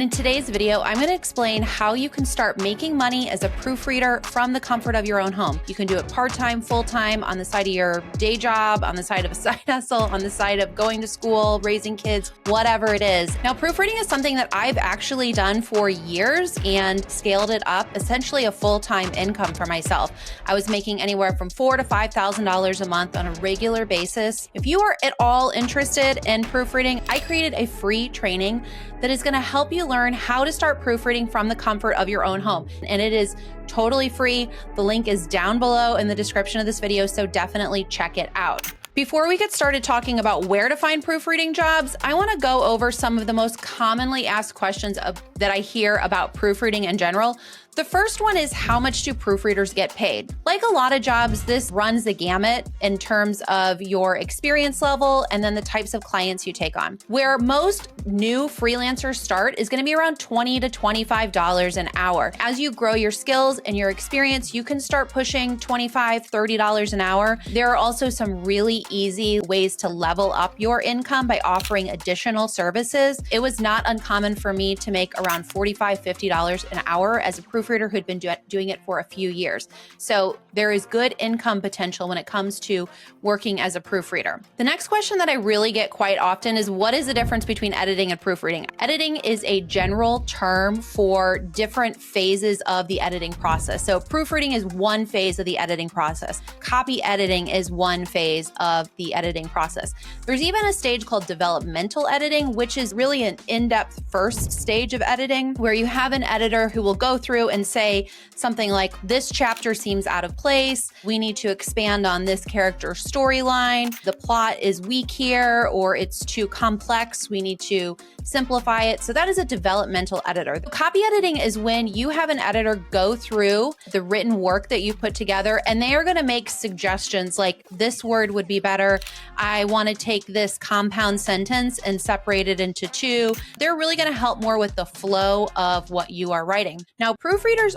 In today's video, I'm going to explain how you can start making money as a proofreader from the comfort of your own home. You can do it part-time, full-time, on the side of your day job, on the side of a side hustle, on the side of going to school, raising kids, whatever it is. Now, proofreading is something that I've actually done for years and scaled it up, essentially a full-time income for myself. I was making anywhere from $4,000 to $5,000 a month on a regular basis. If you are at all interested in proofreading, I created a free training that is going to help you learn how to start proofreading from the comfort of your own home. And it is totally free. The link is down below in the description of this video, so definitely check it out. Before we get started talking about where to find proofreading jobs, I want to go over some of the most commonly asked questions that I hear about proofreading in general. The first one is, how much do proofreaders get paid? Like a lot of jobs, this runs the gamut in terms of your experience level and then the types of clients you take on. Where most new freelancers start is going to be around $20 to $25 an hour. As you grow your skills and your experience, you can start pushing $25, $30 an hour. There are also some really easy ways to level up your income by offering additional services. It was not uncommon for me to make around $45, $50 an hour as a proofreader who'd been doing it for a few years. So there is good income potential when it comes to working as a proofreader. The next question that I really get quite often is, what is the difference between editing and proofreading? Editing is a general term for different phases of the editing process. So proofreading is one phase of the editing process. Copy editing is one phase of the editing process. There's even a stage called developmental editing, which is really an in-depth first stage of editing, where you have an editor who will go through and say something like, this chapter seems out of place. We need to expand on this character storyline. The plot is weak here, or it's too complex. We need to simplify it. So that is a developmental editor. Copy editing is when you have an editor go through the written work that you put together, and they are going to make suggestions like, this word would be better. I want to take this compound sentence and separate it into two. They're really going to help more with the flow of what you are writing. Now, proofreaders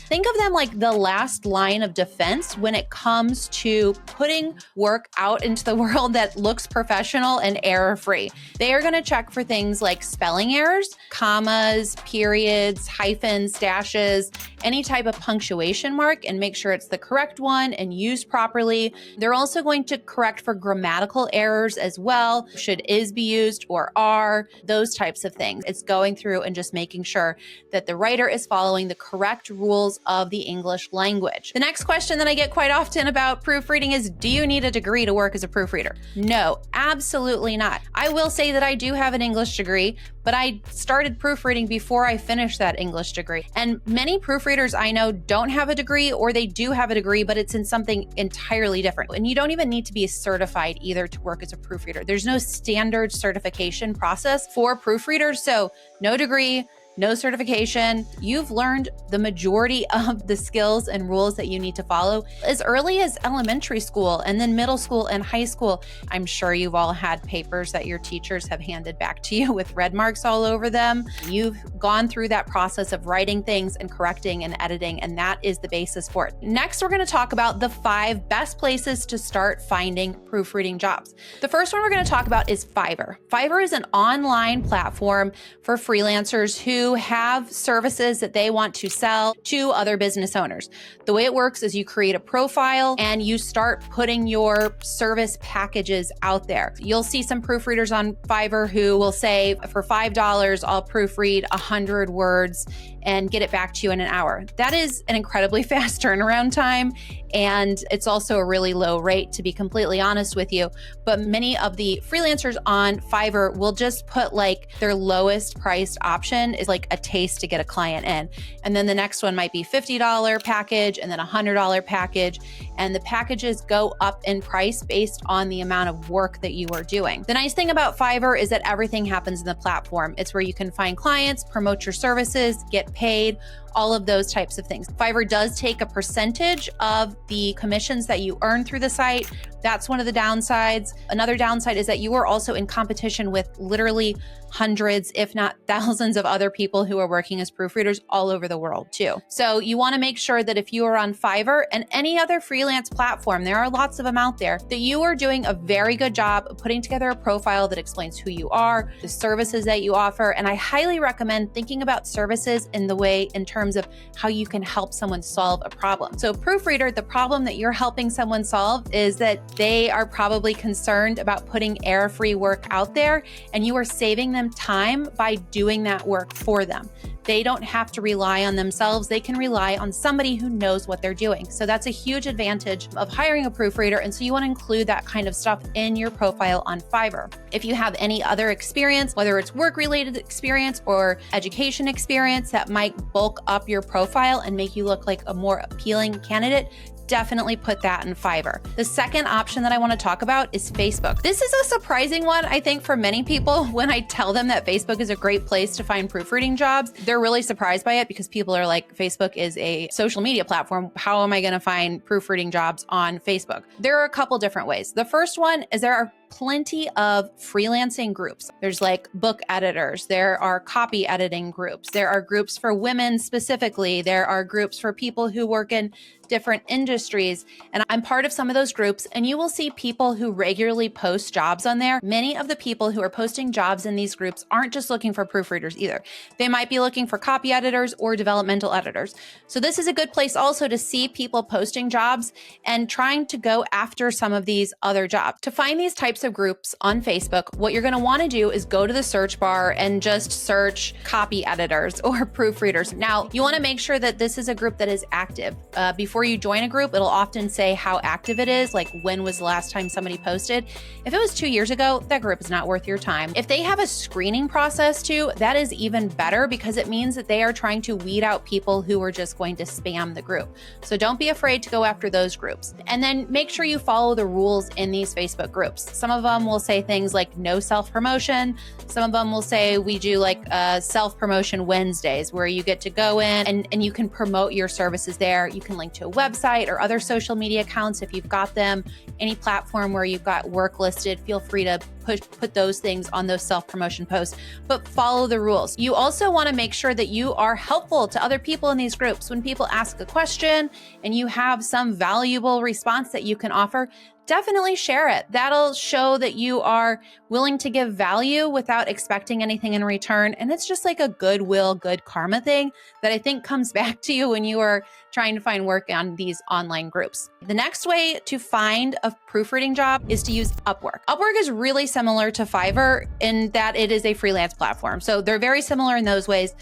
think of them like the last line of defense when it comes to putting work out into the world that looks professional and error-free. They are going to check for things like spelling errors, commas, periods, hyphens, dashes, any type of punctuation mark, and make sure it's the correct one and used properly. They're also going to correct for grammatical errors as well. Should is be used or are, those types of things. It's going through and just making sure that the writer is following the correct rules of the English language. The next question that I get quite often about proofreading is, do you need a degree to work as a proofreader? No, absolutely not. I will say that I do have an English degree, but I started proofreading before I finished that English degree. And many proofreaders I know don't have a degree, or they do have a degree, but it's in something entirely different. And you don't even need to be certified either to work as a proofreader. There's no standard certification process for proofreaders. So no degree, no certification. You've learned the majority of the skills and rules that you need to follow as early as elementary school, and then middle school and high school. I'm sure you've all had papers that your teachers have handed back to you with red marks all over them. You've gone through that process of writing things and correcting and editing, and that is the basis for it. Next, we're going to talk about the 5 best places to start finding proofreading jobs. The first one we're going to talk about is Fiverr. Fiverr is an online platform for freelancers who have services that they want to sell to other business owners. The way it works is you create a profile and you start putting your service packages out there. You'll see some proofreaders on Fiverr who will say, for $5, I'll proofread 100 words and get it back to you in an hour. That is an incredibly fast turnaround time, and it's also a really low rate, to be completely honest with you. But many of the freelancers on Fiverr will just put like their lowest priced option is like a taste to get a client in. And then the next one might be $50 package, and then $100 package. And the packages go up in price based on the amount of work that you are doing. The nice thing about Fiverr is that everything happens in the platform. It's where you can find clients, promote your services, get paid. all of those types of things. Fiverr does take a percentage of the commissions that you earn through the site. That's one of the downsides. Another downside is that you are also in competition with literally hundreds, if not thousands of other people who are working as proofreaders all over the world too. So you want to make sure that if you are on Fiverr and any other freelance platform, there are lots of them out there, that you are doing a very good job of putting together a profile that explains who you are, the services that you offer. And I highly recommend thinking about services in terms of how you can help someone solve a problem. So proofreader, the problem that you're helping someone solve is that they are probably concerned about putting error-free work out there, and you are saving them time by doing that work for them. They don't have to rely on themselves. They can rely on somebody who knows what they're doing. So that's a huge advantage of hiring a proofreader. And so you want to include that kind of stuff in your profile on Fiverr. If you have any other experience, whether it's work-related experience or education experience that might bulk up your profile and make you look like a more appealing candidate, definitely put that in Fiverr. The second option that I want to talk about is Facebook. This is a surprising one, I think, for many people. When I tell them that Facebook is a great place to find proofreading jobs, they're really surprised by it because people are like, Facebook is a social media platform. How am I going to find proofreading jobs on Facebook? There are a couple different ways. The first one is there are plenty of freelancing groups. There's like book editors. There are copy editing groups. There are groups for women specifically. There are groups for people who work in different industries. And I'm part of some of those groups, and you will see people who regularly post jobs on there. Many of the people who are posting jobs in these groups aren't just looking for proofreaders either. They might be looking for copy editors or developmental editors. So this is a good place also to see people posting jobs and trying to go after some of these other jobs. To find these types of groups on Facebook, what you're going to want to do is go to the search bar and just search copy editors or proofreaders. Now, you want to make sure that this is a group that is active. Before you join a group, it'll often say how active it is, like when was the last time somebody posted. If it was 2 years ago, that group is not worth your time. If they have a screening process too, that is even better because it means that they are trying to weed out people who are just going to spam the group. So don't be afraid to go after those groups. And then make sure you follow the rules in these Facebook groups. Some of them will say things like no self-promotion. Some of them will say we do like self-promotion Wednesdays where you get to go in and you can promote your services there. You can link to a website or other social media accounts if you've got them. Any platform where you've got work listed, feel free to put those things on those self-promotion posts, but follow the rules. You also want to make sure that you are helpful to other people in these groups. When people ask a question and you have some valuable response that you can offer, definitely share it. That'll show that you are willing to give value without expecting anything in return. And it's just like a goodwill, good karma thing that I think comes back to you when you are trying to find work on these online groups. The next way to find a proofreading job is to use Upwork. Upwork is really similar to Fiverr in that it is a freelance platform. So they're very similar in those ways.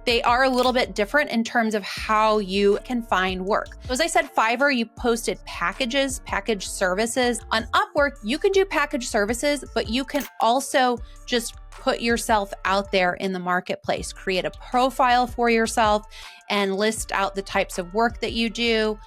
They are a little bit different in terms of how you can find work. So as I said, Fiverr, you posted packages, package services. On Upwork, you can do package services, but you can also just put yourself out there in the marketplace, create a profile for yourself and list out the types of work that you do,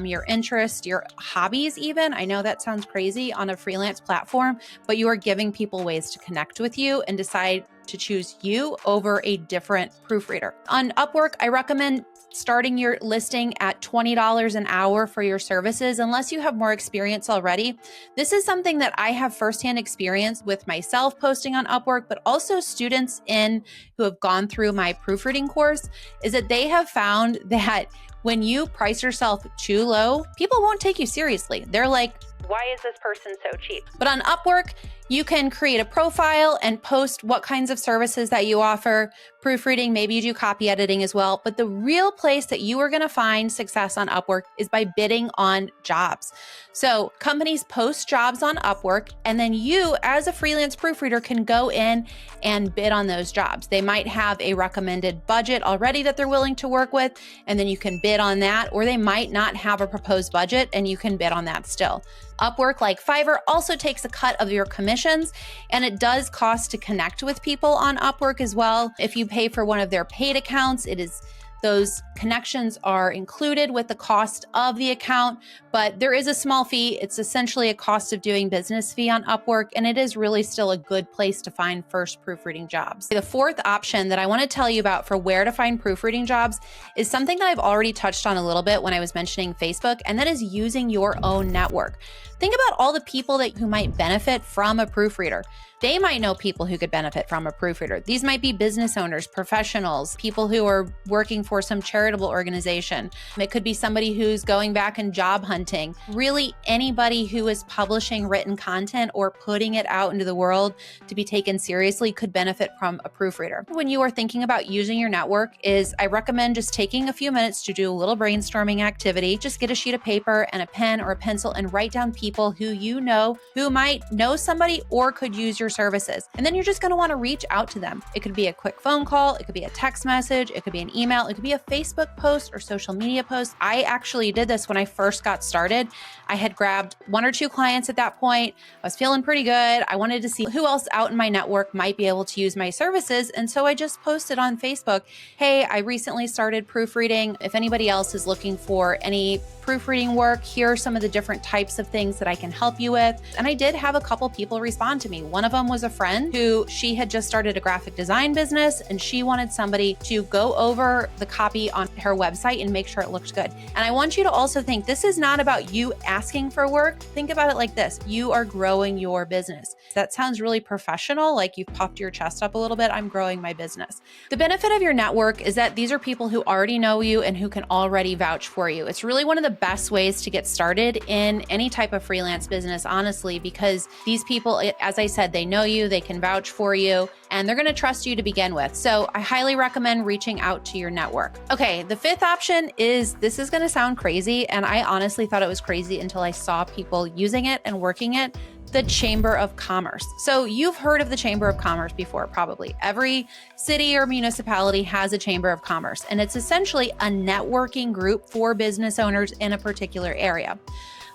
your interests, your hobbies even. I know that sounds crazy on a freelance platform, but you are giving people ways to connect with you and decide to choose you over a different proofreader. On Upwork, I recommend starting your listing at $20 an hour for your services, unless you have more experience already. This is something that I have firsthand experience with myself posting on Upwork, but also students who have gone through my proofreading course, is that they have found that when you price yourself too low, people won't take you seriously. They're like, why is this person so cheap? But on Upwork, you can create a profile and post what kinds of services that you offer, proofreading, maybe you do copy editing as well. But the real place that you are going to find success on Upwork is by bidding on jobs. So companies post jobs on Upwork, and then you as a freelance proofreader can go in and bid on those jobs. They might have a recommended budget already that they're willing to work with, and then you can bid on that, or they might not have a proposed budget and you can bid on that still. Upwork, like Fiverr, also takes a cut of your commissions, and it does cost to connect with people on Upwork as well. If you pay for one of their paid accounts, Those connections are included with the cost of the account, but there is a small fee. It's essentially a cost of doing business fee on Upwork, and it is really still a good place to find first proofreading jobs. The fourth option that I want to tell you about for where to find proofreading jobs is something that I've already touched on a little bit when I was mentioning Facebook, and that is using your own network. Think about all the people who might benefit from a proofreader. They might know people who could benefit from a proofreader. These might be business owners, professionals, people who are working for some charitable organization. It could be somebody who's going back and job hunting. Really, anybody who is publishing written content or putting it out into the world to be taken seriously could benefit from a proofreader. When you are thinking about using your network, I recommend just taking a few minutes to do a little brainstorming activity. Just get a sheet of paper and a pen or a pencil and write down people who you know who might know somebody or could use your services. And then you're just going to want to reach out to them. It could be a quick phone call. It could be a text message. It could be an email. It could be a Facebook post or social media post. I actually did this when I first got started. I had grabbed 1 or 2 clients at that point. I was feeling pretty good. I wanted to see who else out in my network might be able to use my services. And so I just posted on Facebook, hey, I recently started proofreading. If anybody else is looking for any proofreading work, here are some of the different types of things that I can help you with. And I did have a couple people respond to me. One of them was a friend who she had just started a graphic design business and she wanted somebody to go over the copy on her website and make sure it looked good. And I want you to also think this is not about you asking for work. Think about it like this. You are growing your business. That sounds really professional, like you've puffed your chest up a little bit. I'm growing my business. The benefit of your network is that these are people who already know you and who can already vouch for you. It's really one of the best ways to get started in any type of freelance business, honestly, because these people, as I said, they know you, they can vouch for you, and they're going to trust you to begin with. So I highly recommend reaching out to your network. Okay, the fifth option is, this is going to sound crazy, and I honestly thought it was crazy until I saw people using it and working it, the Chamber of Commerce. So you've heard of the Chamber of Commerce before, probably. Every city or municipality has a Chamber of Commerce, and it's essentially a networking group for business owners in a particular area.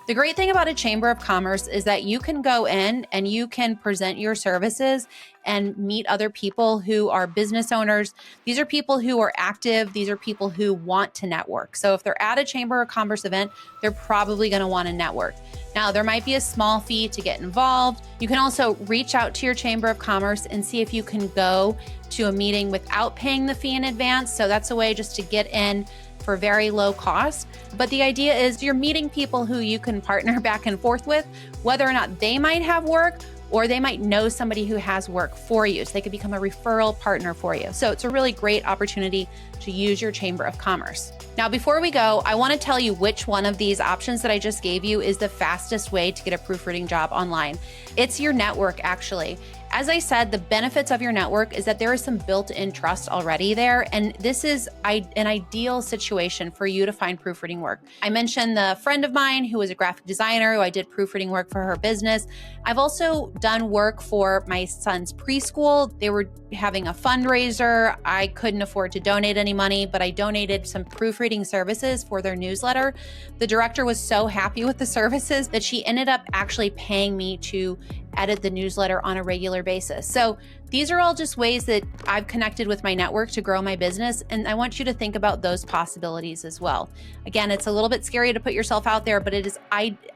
The great thing about a Chamber of Commerce is that you can go in and you can present your services and meet other people who are business owners. These are people who are active. These are people who want to network. So if they're at a Chamber of Commerce event, they're probably going to want to network. Now, there might be a small fee to get involved. You can also reach out to your Chamber of Commerce and see if you can go to a meeting without paying the fee in advance. So that's a way just to get in for very low cost. But the idea is you're meeting people who you can partner back and forth with, whether or not they might have work or they might know somebody who has work for you. So they could become a referral partner for you. So it's a really great opportunity to use your Chamber of Commerce. Now, before we go, I want to tell you which one of these options that I just gave you is the fastest way to get a proofreading job online. It's your network, actually. As I said, the benefits of your network is that there is some built-in trust already there, and this is an ideal situation for you to find proofreading work. I mentioned the friend of mine who was a graphic designer who I did proofreading work for her business. I've also done work for my son's preschool. They were having a fundraiser. I couldn't afford to donate any money, but I donated some proofreading services for their newsletter. The director was so happy with the services that she ended up actually paying me to edit the newsletter on a regular basis. So these are all just ways that I've connected with my network to grow my business. And I want you to think about those possibilities as well. Again, it's a little bit scary to put yourself out there, but it is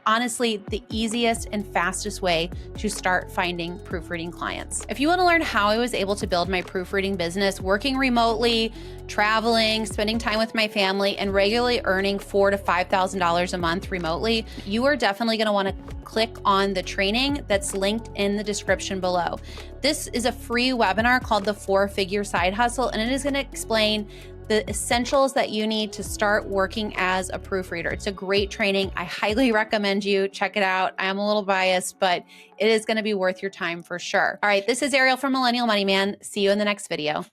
honestly the easiest and fastest way to start finding proofreading clients. If you want to learn how I was able to build my proofreading business, working remotely, traveling, spending time with my family, and regularly earning $4,000 to $5,000 a month remotely, you are definitely going to want to click on the training that's linked in the description below. This is a free webinar called the 4-Figure Side Hustle, and it is going to explain the essentials that you need to start working as a proofreader. It's a great training. I highly recommend you check it out. I am a little biased, but it is going to be worth your time for sure. All right, this is Ariel from Millennial Money Man. See you in the next video.